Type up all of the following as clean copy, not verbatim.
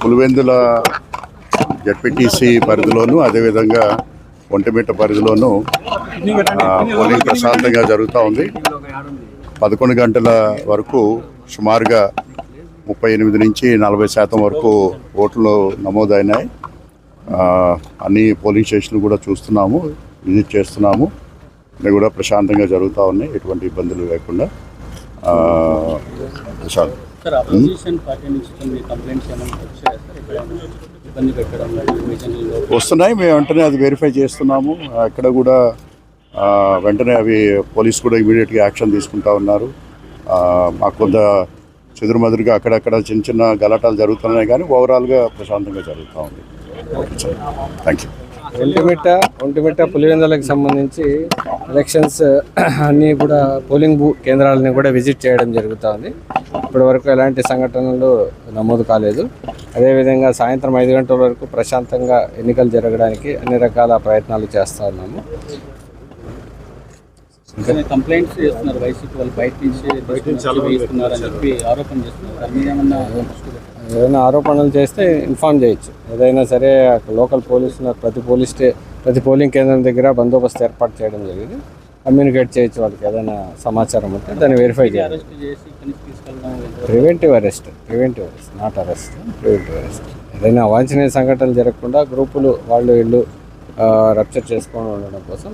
Pulivendula ZPTC పరిధిలోను అదేవిధంగా Vontimitta పరిధిలోను polling ప్రశాంతంగా జరుగుతూ ఉంది. 11 గంటల వరకు సుమారుగా 38 నుంచి 40% వరకు ఓట్లు నమోదైనాయి. అన్ని పోలింగ్ స్టేషన్లు కూడా చూస్తున్నాము, విజిట్ చేస్తున్నాము. అన్నీ కూడా ప్రశాంతంగా జరుగుతూ ఉన్నాయి, ఎటువంటి ఇబ్బందులు లేకుండా. వస్తున్నాయి, మేము వెంటనే అది వెరిఫై చేస్తున్నాము. ఎక్కడ కూడా వెంటనే అవి పోలీసు కూడా ఇమీడియట్గా యాక్షన్ తీసుకుంటా ఉన్నారు. మాకు కొంత చెదురుమదురుగా అక్కడక్కడ చిన్న చిన్న గలాటాలు జరుగుతున్నాయి, కానీ ఓవరాల్గా ప్రశాంతంగా జరుగుతూ ఉంది. Thank you. ఒంటిమిట్ట పులివెందులకు సంబంధించి ఎలక్షన్స్ అన్నీ కూడా పోలింగ్ కేంద్రాలని కూడా విజిట్ చేయడం జరుగుతూ ఉంది. ఇప్పటివరకు ఎలాంటి సంఘటనలు నమోదు కాలేదు. అదేవిధంగా సాయంత్రం 5 గంటల వరకు ప్రశాంతంగా ఎన్నికలు జరగడానికి అన్ని రకాల ప్రయత్నాలు చేస్తూ ఉన్నాము. కంప్లైంట్స్ చేస్తున్నారు వైసీపీ వాళ్ళు, బయట నుంచి చెప్పి ఆరోపణ చేస్తున్నారు. ఏదైనా ఆరోపణలు చేస్తే ఇన్ఫార్మ్ చేయొచ్చు. ఏదైనా సరే లోకల్ పోలీసులు ప్రతి పోలింగ్ కేంద్రం దగ్గర బందోబస్తు ఏర్పాటు చేయడం జరిగింది. కమ్యూనికేట్ చేయొచ్చు వాళ్ళకి ఏదైనా సమాచారం ఉంటే దాన్ని వెరిఫై చేయాలి. Preventive arrest, not arrest, preventive arrest. ఏదైనా అవాంఛనీయ సంఘటనలు జరగకుండా గ్రూపులు వాళ్ళు వీళ్ళు రప్చర్ చేసుకొని ఉండడం కోసం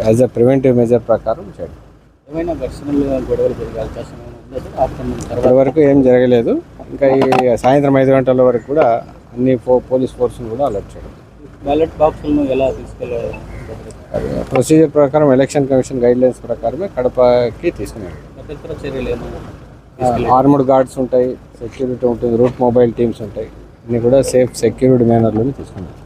యాజ్ ఎ ప్రివెంటివ్ మెజర్ ప్రకారం చేయడం. ఇప్పటి వరకు ఏం జరగలేదు. ఇంకా ఈ సాయంత్రం 5 గంటల వరకు కూడా అన్ని పోలీస్ ఫోర్స్ను కూడా అలర్ట్ చేయడం. బ్యాలెట్ బాక్సులను ఎలా తీసుకెళ్ళాలి? ప్రొసీజర్ ప్రకారం ఎలక్షన్ కమిషన్ గైడ్లైన్స్ ప్రకారమే కడపకి తీసుకున్నాడు. ఆర్మడ్ గార్డ్స్ ఉంటాయి, సెక్యూరిటీ ఉంటుంది, రూట్ మొబైల్ టీమ్స్ ఉంటాయి. అన్నీ కూడా సేఫ్ సెక్యూర్డ్ మేనర్లోనే తీసుకున్నాం.